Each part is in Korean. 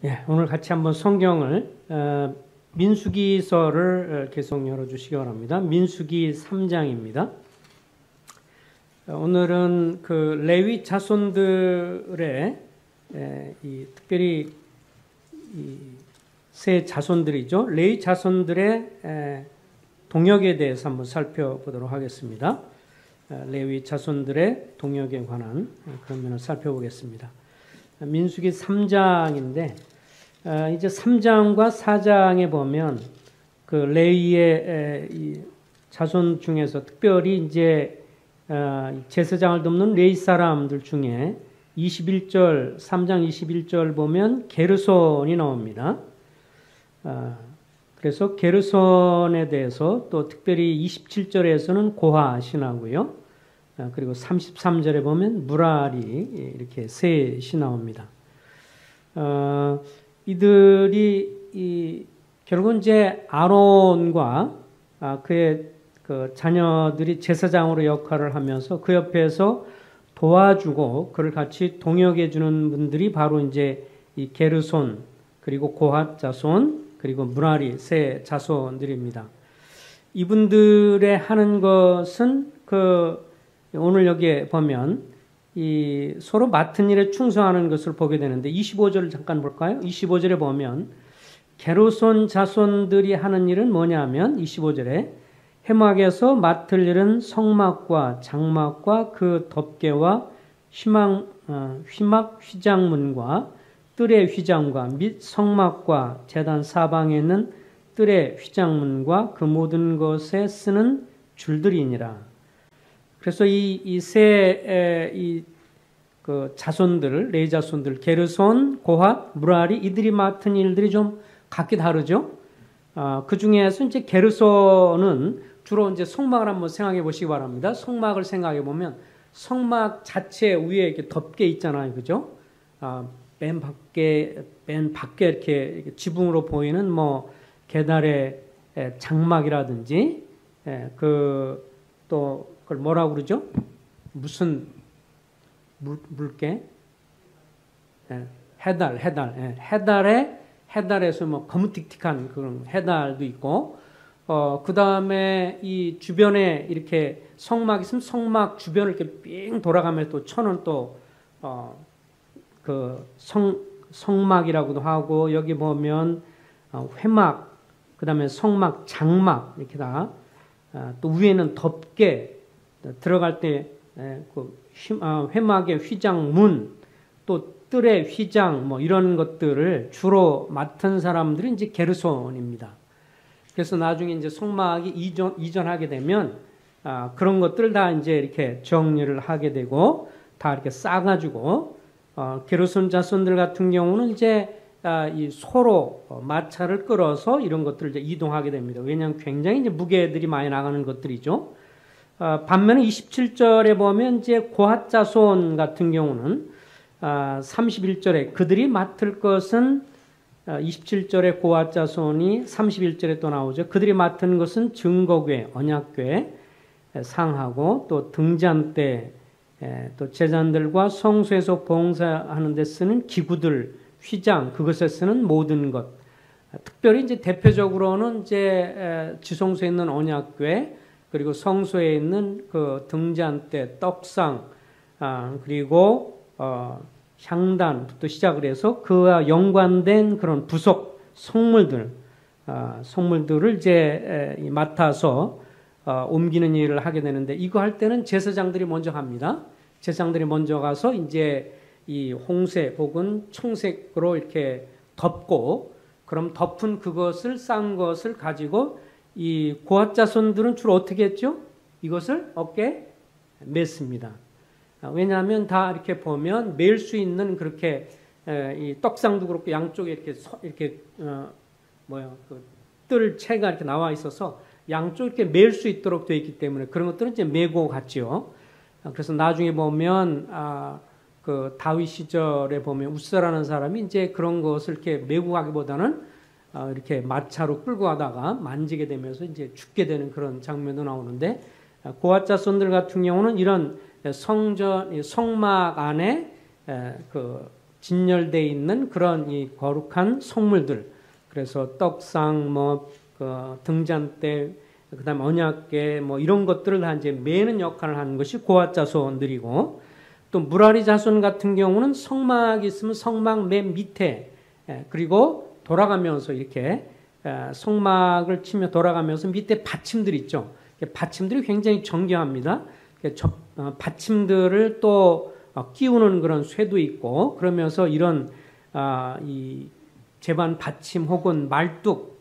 예, 오늘 같이 한번 성경을 민수기서를 계속 열어주시기 바랍니다. 민수기 3장입니다. 오늘은 그 레위 자손들의 특별히 세 자손들이죠. 레위 자손들의 동역에 대해서 한번 살펴보도록 하겠습니다. 레위 자손들의 동역에 관한 그런 면을 살펴보겠습니다. 민수기 3장인데 이제 3장과 4장에 보면 그 레위의 자손 중에서 특별히 이제 제사장을 돕는 레위 사람들 중에 21절 3장 21절 보면 게르손이 나옵니다. 그래서 게르손에 대해서 또 특별히 27절에서는 고핫이 나오고요. 그리고 33절에 보면 무랄이 이렇게 셋이 나옵니다. 이들이 결국은 이제 아론과 그의 그 자녀들이 제사장으로 역할을 하면서 그 옆에서 도와주고 그를 같이 동역해 주는 분들이 바로 이제 이 게르손 그리고 고핫 자손 그리고 무랄이 세 자손들입니다. 이분들의 하는 것은 오늘 여기에 보면 이 서로 맡은 일에 충성하는 것을 보게 되는데 25절을 잠깐 볼까요? 25절에 보면 게르손 자손들이 하는 일은 뭐냐면 25절에 해막에서 맡을 일은 성막과 장막과 그 덮개와 휘막 휘장문과 뜰의 휘장과 및 성막과 제단 사방에 있는 뜰의 휘장문과 그 모든 것에 쓰는 줄들이니라. 그래서 그 자손들, 레위 자손들, 게르손, 고핫, 무랄이 이들이 맡은 일들이 좀 각기 다르죠. 그 중에서 이제 게르손은 주로 이제 성막을 한번 생각해 보시기 바랍니다. 성막을 생각해 보면 성막 자체 위에 이렇게 덮개 있잖아요, 그죠? 맨 밖에 이렇게 지붕으로 보이는 뭐 계달의 장막이라든지 또 그걸 뭐라고 그러죠? 무슨 물개? 해달에서 뭐 거무틱틱한 그런 해달도 있고, 그 다음에 이 주변에 이렇게 성막 있으면 성막 주변을 이렇게 삥 돌아가면서 또 천은 성막이라고도 하고, 여기 보면 회막, 그 다음에 성막, 장막, 이렇게 또 위에는 덮개, 들어갈 때 회막의 휘장문, 또 뜰의 휘장, 뭐 이런 것들을 주로 맡은 사람들이 이제 게르손입니다. 그래서 나중에 이제 성막이 이전하게 되면 그런 것들을 다 이제 이렇게 정리를 하게 되고 다 이렇게 싸가지고 게르손 자손들 같은 경우는 이제 이 소로 마차를 끌어서 이런 것들을 이제 이동하게 됩니다. 왜냐하면 굉장히 이제 무게들이 많이 나가는 것들이죠. 반면에 27절에 보면 이제 고핫 자손 같은 경우는 31절에 그들이 맡을 것은 27절에 고핫 자손이 31절에 또 나오죠. 그들이 맡은 것은 증거궤, 언약궤, 상하고 또 등잔대, 또 제자들과 성소에서 봉사하는 데 쓰는 기구들, 휘장, 그것에 쓰는 모든 것. 특별히 이제 대표적으로는 이제 지성소에 있는 언약궤, 그리고 성소에 있는 그 등잔대, 떡상, 그리고 향단부터 시작을 해서 그와 연관된 그런 부속 성물들을 이제 맡아서 옮기는 일을 하게 되는데, 이거 할 때는 제사장들이 먼저 합니다. 제사장들이 먼저 가서 이제 이 홍색 혹은 청색으로 이렇게 덮고, 그럼 덮은 그것을 싼 것을 가지고 이 고핫 자손들은 주로 어떻게 했죠? 이것을 어깨에 맸습니다. 왜냐하면 다 이렇게 보면 맬 수 있는 그렇게 이 떡상도 그렇고 양쪽에 이렇게 뜰 채가 이렇게 나와 있어서 양쪽 이렇게 맬 수 있도록 되어 있기 때문에 그런 것들은 이제 메고 갔죠. 그래서 나중에 보면 그 다윗 시절에 보면 우스라는 사람이 이제 그런 것을 이렇게 메고 가기보다는 이렇게 마차로 끌고 가다가 만지게 되면서 이제 죽게 되는 그런 장면도 나오는데, 고핫 자손들 같은 경우는 이런 성막 안에 진열되어 있는 그런 이 거룩한 성물들, 그래서 떡상, 등잔대, 그다음에 언약궤, 이런 것들을 다 이제 매는 역할을 하는 것이 고앗 자손들이고, 또 무라리 자손 같은 경우는 성막이 있으면 성막 맨 밑에, 그리고 돌아가면서 이렇게 성막을 치며 돌아가면서 밑에 받침들 있죠. 받침들이 굉장히 정교합니다. 받침들을 또 끼우는 그런 쇠도 있고, 그러면서 이런 이 제반 받침 혹은 말뚝,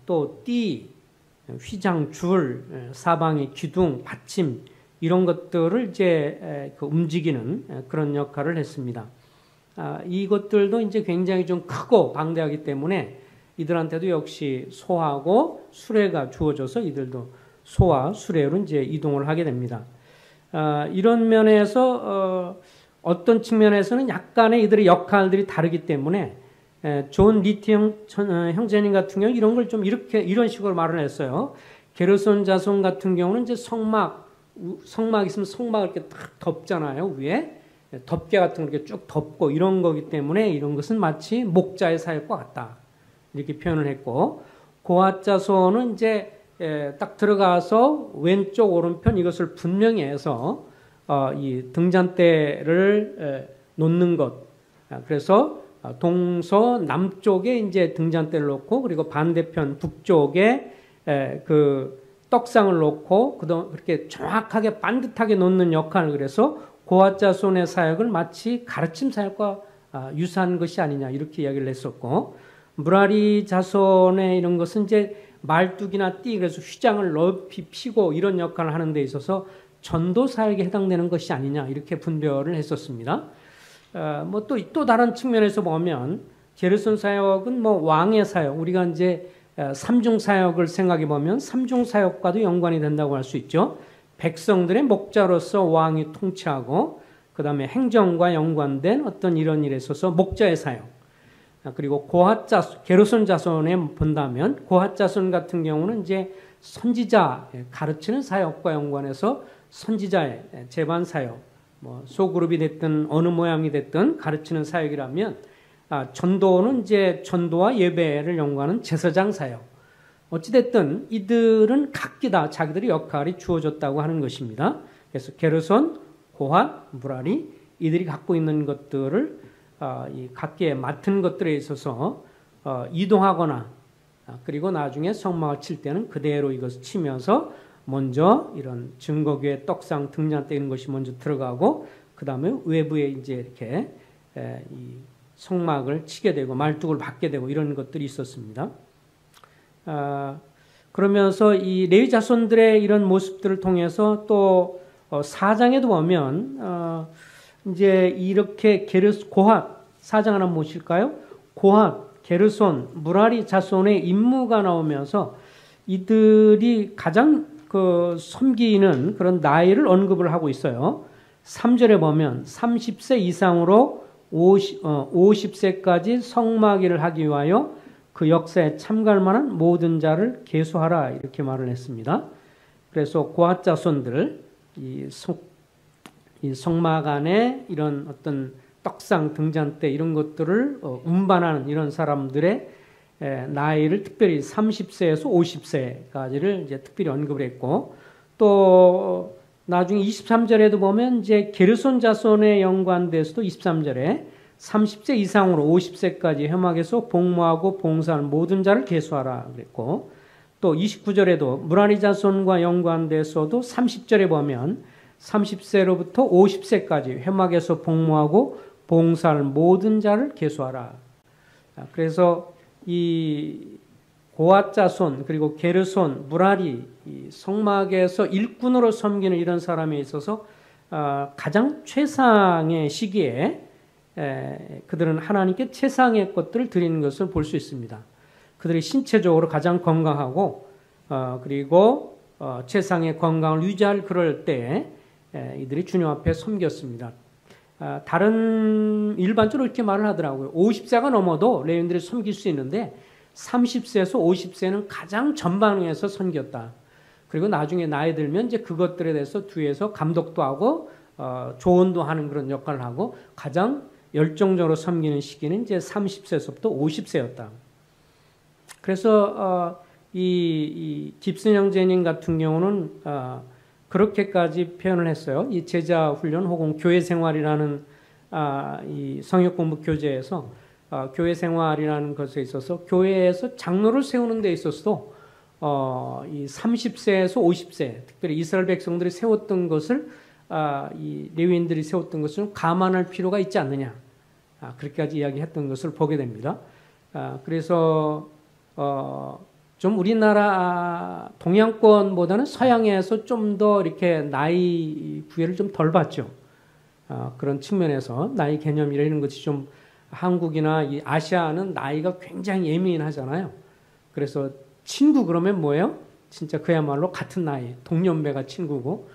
또 띠, 휘장, 줄, 사방의 기둥, 받침, 이런 것들을 이제 움직이는 그런 역할을 했습니다. 이것들도 이제 굉장히 좀 크고 방대하기 때문에 이들한테도 역시 소하고 수레가 주어져서 이들도 소와 수레로 이제 이동을 하게 됩니다. 이런 면에서 어떤 측면에서는 약간의 이들의 역할들이 다르기 때문에 존 리트 형제님 같은 경우 이런 걸 좀 이런 식으로 말을 했어요. 게르손 자손 같은 경우는 이제 성막 있으면 성막을 이렇게 딱 덮잖아요. 위에 덮개 같은 거 이렇게 쭉 덮고 이런 거기 때문에 이런 것은 마치 목자의 사역과 같다. 이렇게 표현을 했고, 고앗 자손은 이제 딱 들어가서 왼쪽 오른편 이것을 분명히 해서 이 등잔대를 놓는 것. 그래서 동서남쪽에 이제 등잔대를 놓고, 그리고 반대편 북쪽에 그 떡상을 놓고 그렇게 정확하게 반듯하게 놓는 역할을, 그래서 고앗 자손의 사역을 마치 가르침 사역과 유사한 것이 아니냐 이렇게 이야기를 했었고, 무라리 자손의 이런 것은 이제 말뚝이나 띠, 그래서 휘장을 높이 피고 이런 역할을 하는 데 있어서 전도 사역에 해당되는 것이 아니냐 이렇게 분별을 했었습니다. 또 다른 측면에서 보면 게르손 사역은 왕의 사역, 우리가 이제 삼중 사역을 생각해 보면 삼중 사역과도 연관이 된다고 할 수 있죠. 백성들의 목자로서 왕이 통치하고, 그 다음에 행정과 연관된 어떤 이런 일에 있어서 목자의 사역, 그리고 고앗 자손, 게르손 자손에 본다면 고앗 자손 같은 경우는 이제 선지자 가르치는 사역과 연관해서 선지자의 제반 사역, 소그룹이 됐든 어느 모양이 됐든 가르치는 사역이라면, 전도는 이제 전도와 예배를 연구하는 제사장 사역. 어찌됐든 이들은 각기 다 자기들의 역할이 주어졌다고 하는 것입니다. 그래서 게르손, 고앗, 무라리, 이들이 갖고 있는 것들을 이 각기의 맡은 것들에 있어서 이동하거나, 그리고 나중에 성막을 칠 때는 그대로 이것을 치면서 먼저 이런 증거교회 떡상 등잔대 이런 것이 먼저 들어가고, 그 다음에 외부에 이제 이렇게 이 성막을 치게 되고 말뚝을 받게 되고 이런 것들이 있었습니다. 그러면서 이 레위 자손들의 이런 모습들을 통해서 또 4장에도 보면 이제 이렇게 고앗, 4장 하나 보실까요? 고앗, 게르손, 무라리 자손의 임무가 나오면서 이들이 가장 섬기는 그런 나이를 언급을 하고 있어요. 3절에 보면 30세 이상으로 50세까지 성막일을 하기 위하여 그 역사에 참가할 만한 모든 자를 계수하라 이렇게 말을 했습니다. 그래서 고앗 자손들, 이 성막 안에 이런 어떤 떡상 등잔대 이런 것들을 운반하는 이런 사람들의 나이를 특별히 30세에서 50세까지를 이제 특별히 언급을 했고, 또 나중에 23절에도 보면 이제 게르손 자손에 연관돼서도 23절에 30세 이상으로 50세까지 회막에서 복무하고 봉사하는 모든 자를 계수하라 그랬고, 또 29절에도 무라리 자손과 연관돼서도 30절에 보면 30세로부터 50세까지 회막에서 복무하고 봉사할 모든 자를 계수하라. 그래서 이 고앗 자손 그리고 게르손, 무라리, 이 성막에서 일꾼으로 섬기는 이런 사람에 있어서 가장 최상의 시기에 그들은 하나님께 최상의 것들을 드리는 것을 볼 수 있습니다. 그들이 신체적으로 가장 건강하고 그리고 최상의 건강을 유지할 그럴 때 이들이 주님 앞에 섬겼습니다. 다른 일반적으로 이렇게 말을 하더라고요. 50세가 넘어도 레위인들이 섬길 수 있는데 30세에서 50세는 가장 전방에서 섬겼다. 그리고 나중에 나이 들면 이제 그것들에 대해서 뒤에서 감독도 하고 조언도 하는 그런 역할을 하고 가장 열정적으로 섬기는 시기는 이제 30세에서부터 50세였다. 그래서 이 깁슨 형제님 같은 경우는 그렇게까지 표현을 했어요. 이 제자 훈련 혹은 교회 생활이라는 이 성역 공부 교재에서 교회 생활이라는 것에 있어서 교회에서 장로를 세우는 데 있어서도 이 30세에서 50세, 특별히 이스라엘 백성들이 세웠던 것을 이 레위인들이 세웠던 것을 좀 감안할 필요가 있지 않느냐, 그렇게까지 이야기했던 것을 보게 됩니다. 그래서 좀 우리나라 동양권보다는 서양에서 좀 더 이렇게 나이 구애를 좀 덜 받죠. 그런 측면에서 나이 개념이라는 것이 좀 한국이나 이 아시아는 나이가 굉장히 예민하잖아요. 그래서 친구 그러면 뭐예요? 진짜 그야말로 같은 나이, 동년배가 친구고,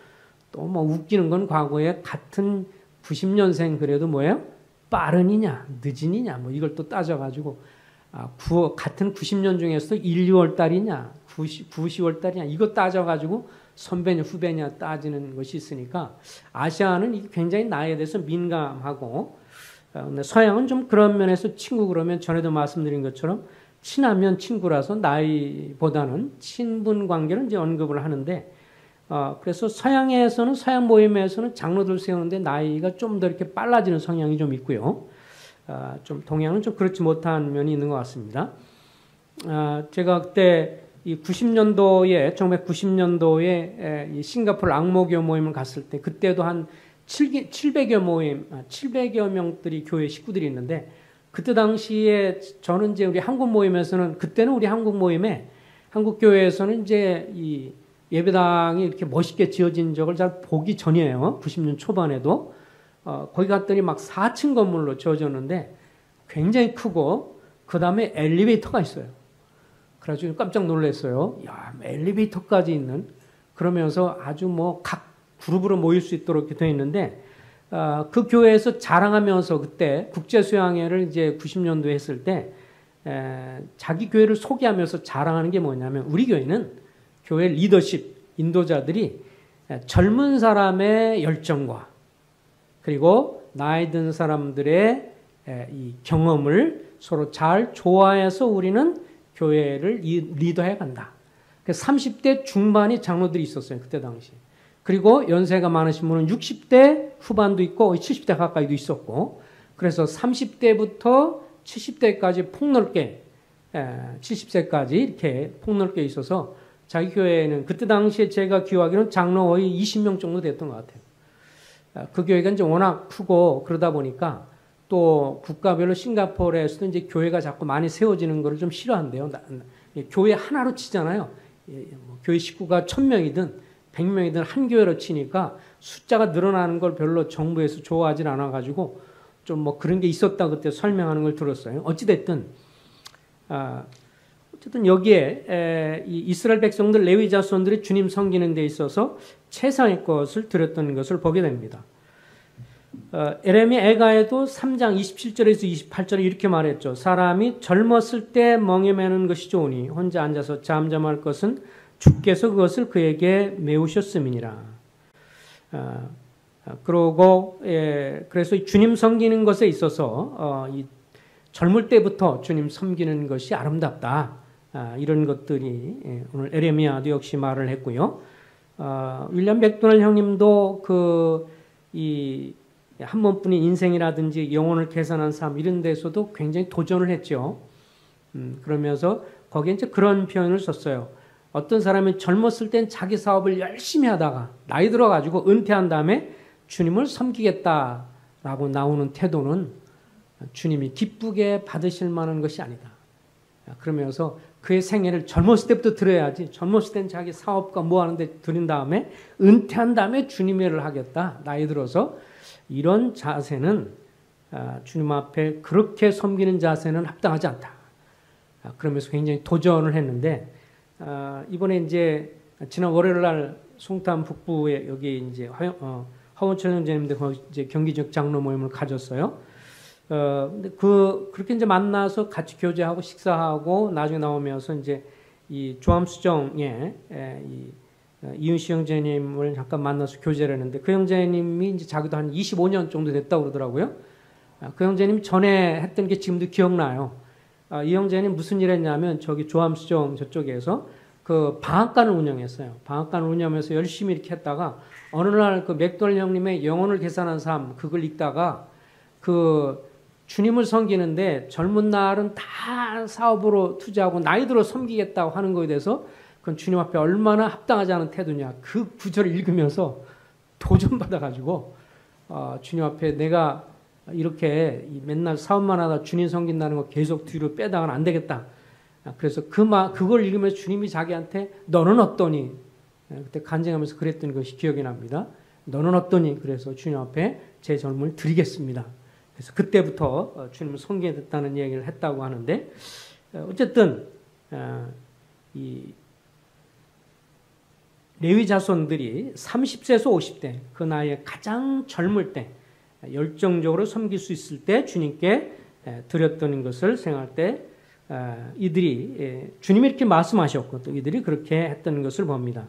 또 뭐 웃기는 건 과거에 같은 90년생 그래도 뭐예요? 빠른이냐, 늦은이냐, 뭐 이걸 또 따져가지고, 같은 90년 중에서도 1, 2월 달이냐, 9, 10월 달이냐, 이거 따져가지고 선배냐, 후배냐 따지는 것이 있으니까, 아시아는 이게 굉장히 나이에 대해서 민감하고, 서양은 좀 그런 면에서 친구 그러면 전에도 말씀드린 것처럼 친하면 친구라서 나이보다는 친분 관계를 이제 언급을 하는데, 그래서 서양에서는, 서양 모임에서는 장로들 세우는데 나이가 좀 더 이렇게 빨라지는 성향이 좀 있고요. 좀 동양은 좀 그렇지 못한 면이 있는 것 같습니다. 제가 그때 이 90년도에, 1990년도에 이 싱가포르 앙모교 모임을 갔을 때, 그때도 한 700여 모임, 700여 명들이 교회 식구들이 있는데, 그때 당시에 저는 이제 우리 한국 모임에서는, 그때는 우리 한국 모임에, 한국 교회에서는 이제 이 예배당이 이렇게 멋있게 지어진 적을 잘 보기 전이에요. 90년 초반에도. 거기 갔더니 막 4층 건물로 지어졌는데 굉장히 크고, 그 다음에 엘리베이터가 있어요. 그래가지고 깜짝 놀랐어요. 야, 엘리베이터까지 있는, 그러면서 아주 뭐 각 그룹으로 모일 수 있도록 이렇게 되어 있는데, 그 교회에서 자랑하면서 그때 국제수양회를 이제 90년도에 했을 때, 자기 교회를 소개하면서 자랑하는 게 뭐냐면, 우리 교회는 교회 리더십, 인도자들이 젊은 사람의 열정과 그리고 나이 든 사람들의 이 경험을 서로 잘 조화해서 우리는 교회를 리더해 간다. 30대 중반이 장로들이 있었어요. 그때 당시. 그리고 연세가 많으신 분은 60대 후반도 있고 70대 가까이도 있었고, 그래서 30대부터 70대까지 폭넓게, 70세까지 이렇게 폭넓게 있어서 자기 교회에는 그때 당시에 제가 기억하기로는 장로 거의 20명 정도 됐던 것 같아요. 그 교회가 이제 워낙 크고 그러다 보니까 또 국가별로 싱가포르에서도 이제 교회가 자꾸 많이 세워지는 것을 좀 싫어한대요. 교회 하나로 치잖아요. 교회 식구가 1000명이든 100명이든 한 교회로 치니까 숫자가 늘어나는 걸 별로 정부에서 좋아하지 않아가지고 좀 뭐 그런 게 있었다 그때 설명하는 걸 들었어요. 어찌됐든, 어쨌든 여기에 이 이스라엘 백성들 레위 자손들이 주님 섬기는 데 있어서 최상의 것을 드렸던 것을 보게 됩니다. 에레미야 애가에도 3장 27절에서 28절에 이렇게 말했죠. 사람이 젊었을 때 멍에 매는 것이 좋으니 혼자 앉아서 잠잠할 것은 주께서 그것을 그에게 메우셨음이니라. 그러고 그래서 주님 섬기는 것에 있어서 이 젊을 때부터 주님 섬기는 것이 아름답다. 이런 것들이 오늘 에레미야도 역시 말을 했고요. 윌리엄 맥도널드 형님도 이 한 번뿐인 인생이라든지 영혼을 계산한 삶 이런 데서도 굉장히 도전을 했죠. 그러면서 거기에 이제 그런 표현을 썼어요. 어떤 사람이 젊었을 땐 자기 사업을 열심히 하다가 나이 들어가지고 은퇴한 다음에 주님을 섬기겠다라고 나오는 태도는 주님이 기쁘게 받으실 만한 것이 아니다. 그러면서 그의 생애를 젊었을 때부터 들어야지, 젊었을 땐 자기 사업과 뭐 하는데 들인 다음에 은퇴한 다음에 주님의 일을 하겠다. 나이 들어서 이런 자세는 주님 앞에 그렇게 섬기는 자세는 합당하지 않다. 그러면서 굉장히 도전을 했는데, 이번에 이제 지난 월요일 날 송탄 북부에 여기 이제 화원철 형제님들 이제 경기적 장로 모임을 가졌어요. 근데 그렇게 이제 만나서 같이 교제하고 식사하고 나중에 나오면서 이제 이 조암수정에 이윤시 형제님을 잠깐 만나서 교제를 했는데, 그 형제님이 이제 자기도 한 25년 정도 됐다고 그러더라고요. 그 형제님 전에 했던 게 지금도 기억나요. 이 형제님 무슨 일 했냐면 저기 조암수정 저쪽에서 그 방앗간을 운영했어요. 방앗간을 운영하면서 열심히 이렇게 했다가 어느 날 그 맥돌 형님의 영혼을 계산한 삶 그걸 읽다가 그 주님을 섬기는데 젊은 날은 다 사업으로 투자하고 나이 들어 섬기겠다고 하는 거에 대해서 그건 주님 앞에 얼마나 합당하지 않은 태도냐. 그 구절을 읽으면서 도전받아가지고 주님 앞에 내가 이렇게 맨날 사업만 하다 주님 섬긴다는 거 계속 뒤로 빼다가는 안 되겠다. 그래서 그걸 읽으면서 주님이 자기한테 너는 어떠니? 그때 간증하면서 그랬던 것이 기억이 납니다. 너는 어떠니? 그래서 주님 앞에 제 젊음을 드리겠습니다. 그래서 그때부터 주님을 섬기겠다는 얘기를 했다고 하는데 어쨌든 이 레위 자손들이 30세에서 50대 그 나이에 가장 젊을 때 열정적으로 섬길 수 있을 때 주님께 드렸던 것을 생각할 때 이들이 주님이 이렇게 말씀하셨고 또 이들이 그렇게 했던 것을 봅니다.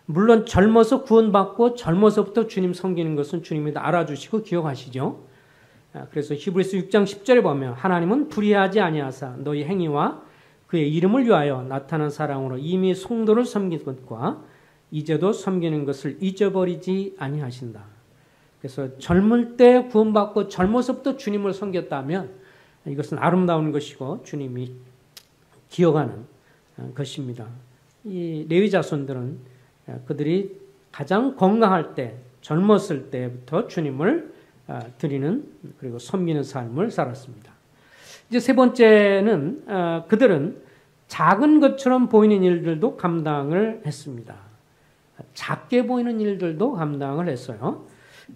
물론 젊어서 구원받고 젊어서부터 주님 섬기는 것은 주님이 다 알아주시고 기억하시죠. 그래서 히브리서 6장 10절에 보면 하나님은 불의하지 아니하사 너희 행위와 그의 이름을 위하여 나타난 사랑으로 이미 성도를 섬긴 것과 이제도 섬기는 것을 잊어버리지 아니하신다. 그래서 젊을 때 구원받고 젊어서부터 주님을 섬겼다면 이것은 아름다운 것이고 주님이 기억하는 것입니다. 이 레위 자손들은 그들이 가장 건강할 때 젊었을 때부터 주님을 드리는 그리고 섬기는 삶을 살았습니다. 이제 세 번째는 그들은 작은 것처럼 보이는 일들도 감당을 했습니다. 작게 보이는 일들도 감당을 했어요.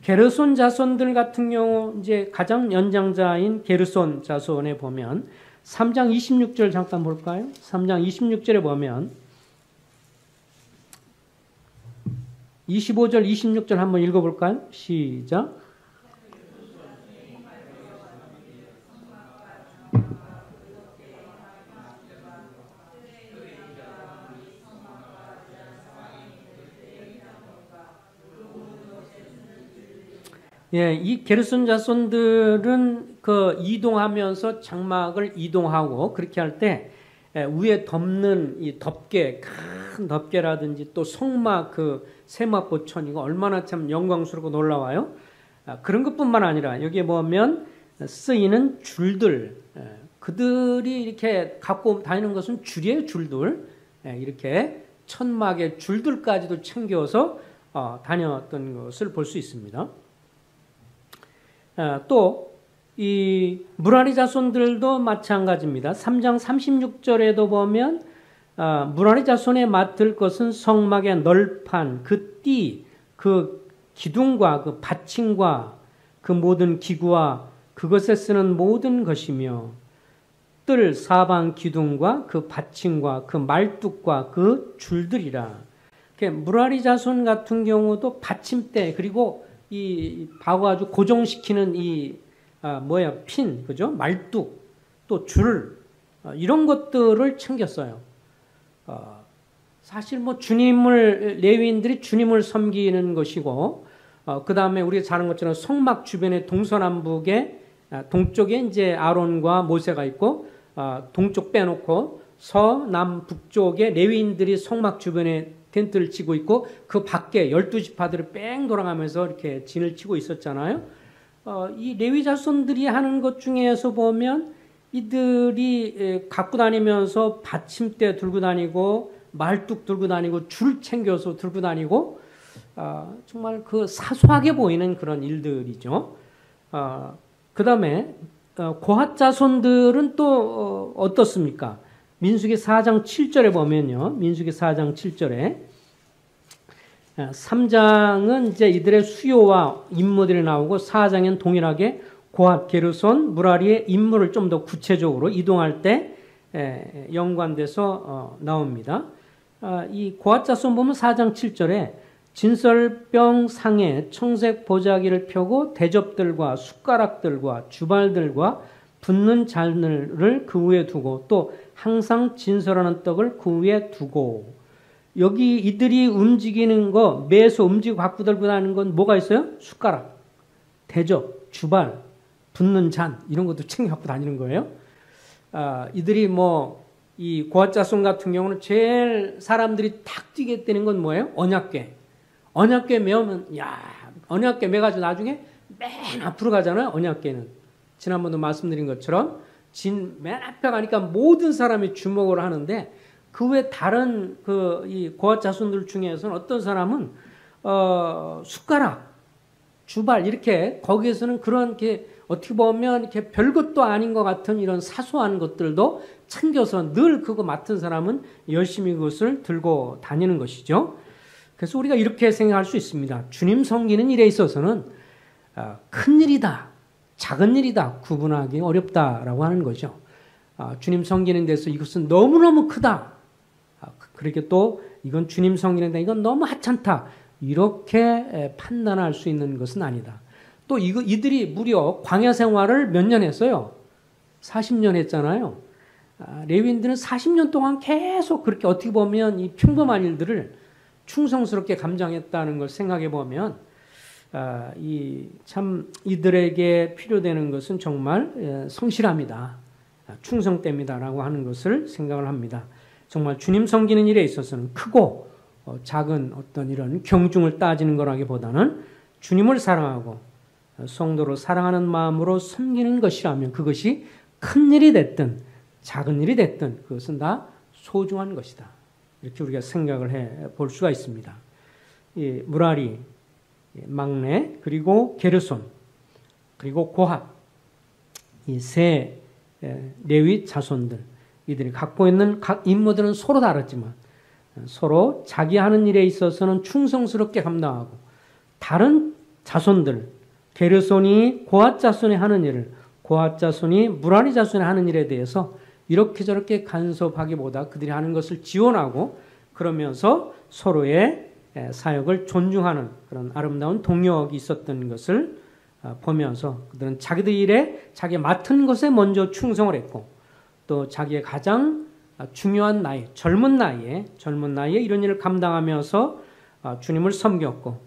게르손 자손들 같은 경우 이제 가장 연장자인 게르손 자손에 보면 3장 26절 잠깐 볼까요? 3장 26절에 보면 25절 26절 한번 읽어볼까요? 시작. 예, 이 게르손 자손들은 그 이동하면서 장막을 이동하고 그렇게 할 때 위에 덮는 이 덮개, 큰 덮개라든지 또 성막 그 세마포천 이거 얼마나 참 영광스럽고 놀라워요. 그런 것뿐만 아니라 여기에 보면 쓰이는 줄들, 그들이 이렇게 갖고 다니는 것은 줄이에요, 줄들. 이렇게 천막의 줄들까지도 챙겨서 다녔던 것을 볼 수 있습니다. 또 이 무라리 자손들도 마찬가지입니다. 3장 36절에도 보면 무라리 자손에 맡을 것은 성막의 널판, 그 띠, 그 기둥과 그 받침과 그 모든 기구와 그것에 쓰는 모든 것이며 뜰 사방 기둥과 그 받침과 그 말뚝과 그 줄들이라. 무라리 자손 같은 경우도 받침대 그리고 이 박아가지고 고정시키는 이 핀, 그죠? 말뚝, 또 줄, 이런 것들을 챙겼어요. 사실 뭐 레위인들이 주님을 섬기는 것이고, 그 다음에 우리가 잘 아는 것처럼 성막 주변에 동서남북에, 동쪽에 이제 아론과 모세가 있고, 동쪽 빼놓고 서남북쪽에 레위인들이 성막 주변에 텐트를 치고 있고 그 밖에 12지파들을 뺑 돌아가면서 이렇게 진을 치고 있었잖아요. 이 레위 자손들이 하는 것 중에서 보면 이들이 갖고 다니면서 받침대 들고 다니고 말뚝 들고 다니고 줄 챙겨서 들고 다니고 정말 그 사소하게 보이는 그런 일들이죠. 그 다음에 고핫 자손들은 또 어떻습니까? 민수기 4장 7절에 보면요. 민수기 4장 7절에 3장은 이제 이들의 수요와 임무들이 나오고 4장엔 동일하게 고핫, 게르손, 무라리의 임무를 좀 더 구체적으로 이동할 때 연관돼서 나옵니다. 이 고핫 자손 보면 4장 7절에 진설병 상에 청색 보자기를 펴고 대접들과 숟가락들과 주발들과 붓는 잔을 그 위에 두고 또 항상 진설하는 떡을 그 위에 두고 여기 이들이 움직이는 거 매소 움직이고 갖고 들고 다니는 건 뭐가 있어요? 숟가락, 대접, 주발 붓는 잔 이런 것도 챙겨 갖고 다니는 거예요. 이들이 뭐 이 고아자손 같은 경우는 제일 사람들이 탁 뛰게 되는 건 뭐예요? 언약궤. 언약궤 메우면 언약궤 메가지고 나중에 맨 앞으로 가잖아요. 언약궤는 지난번도 말씀드린 것처럼 맨 앞에 가니까 모든 사람이 주목을 하는데 그 외 다른 이 고아자손들 중에서는 어떤 사람은 숟가락, 주발 이렇게 거기에서는 그런 게 어떻게 보면 이렇게 별것도 아닌 것 같은 이런 사소한 것들도 챙겨서 늘 그거 맡은 사람은 열심히 그것을 들고 다니는 것이죠. 그래서 우리가 이렇게 생각할 수 있습니다. 주님 섬기는 일에 있어서는 큰 일이다, 작은 일이다 구분하기 어렵다라고 하는 거죠. 주님 섬기는 데서 이것은 너무너무 크다. 그렇게 또 이건 주님 섬기는 데 이건 너무 하찮다. 이렇게 판단할 수 있는 것은 아니다. 또 이들이 무려 광야 생활을 몇 년 했어요? 40년 했잖아요. 레위인들은 40년 동안 계속 그렇게 어떻게 보면 이 평범한 일들을 충성스럽게 감당했다는 걸 생각해 보면 참 이들에게 필요되는 것은 정말 성실함이다. 충성됨이다라고 하는 것을 생각을 합니다. 정말 주님 섬기는 일에 있어서는 크고 작은 어떤 이런 경중을 따지는 거라기보다는 주님을 사랑하고 성도를 사랑하는 마음으로 섬기는 것이라면 그것이 큰 일이 됐든 작은 일이 됐든 그것은 다 소중한 것이다. 이렇게 우리가 생각을 해 볼 수가 있습니다. 무라리, 막내, 그리고 게르손, 그리고 고핫, 이 세 레위 자손들 이들이 갖고 있는 각 임무들은 서로 다르지만 서로 자기 하는 일에 있어서는 충성스럽게 감당하고 다른 자손들 게르손이 고핫 자손이 하는 일을 고핫 자손이 무라리 자손이 하는 일에 대해서 이렇게 저렇게 간섭하기보다 그들이 하는 것을 지원하고 그러면서 서로의 사역을 존중하는 그런 아름다운 동력이 있었던 것을 보면서 그들은 자기들 일에 자기 맡은 것에 먼저 충성을 했고 또 자기의 가장 중요한 나이, 젊은 나이에 이런 일을 감당하면서 주님을 섬겼고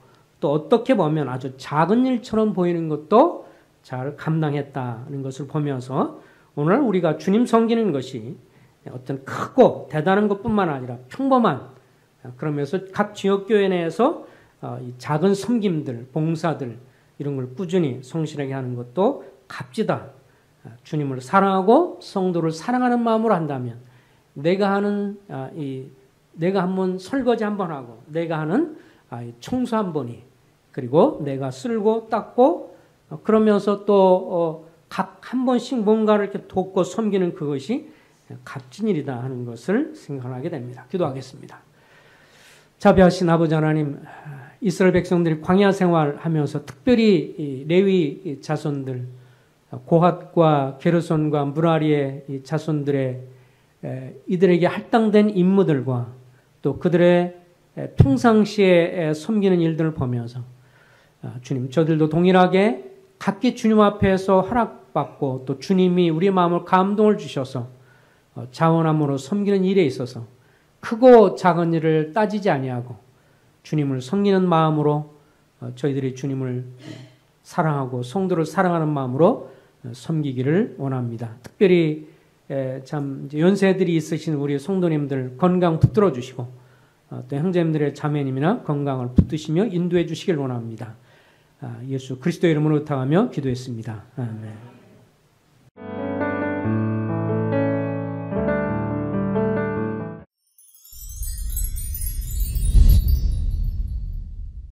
또 어떻게 보면 아주 작은 일처럼 보이는 것도 잘 감당했다는 것을 보면서 오늘 우리가 주님 섬기는 것이 어떤 크고 대단한 것뿐만 아니라 평범한 그러면서 각 지역교회 내에서 이 작은 섬김들, 봉사들 이런 걸 꾸준히 성실하게 하는 것도 값지다. 주님을 사랑하고 성도를 사랑하는 마음으로 한다면 내가 한번 설거지 한번 하고 내가 하는 청소 한 번이 그리고 내가 쓸고 닦고 그러면서 또 각 한 번씩 뭔가를 이렇게 돕고 섬기는 그것이 값진 일이다 하는 것을 생각하게 됩니다. 기도하겠습니다. 자비하신 아버지 하나님, 이스라엘 백성들이 광야 생활하면서 특별히 레위 자손들, 고핫과 게르손과 무라리의 자손들의 이들에게 할당된 임무들과 또 그들의 평상시에 섬기는 일들을 보면서 주님, 저들도 동일하게 각기 주님 앞에서 허락받고 또 주님이 우리의 마음을 감동을 주셔서 자원함으로 섬기는 일에 있어서 크고 작은 일을 따지지 아니하고 주님을 섬기는 마음으로 저희들이 주님을 사랑하고 성도를 사랑하는 마음으로 섬기기를 원합니다. 특별히 참 이제 연세들이 있으신 우리 성도님들 건강 붙들어 주시고 또 형제님들의 자매님이나 건강을 붙드시며 인도해 주시길 원합니다. 예수 그리스도의 이름으로 부탁하며 기도했습니다. 아멘.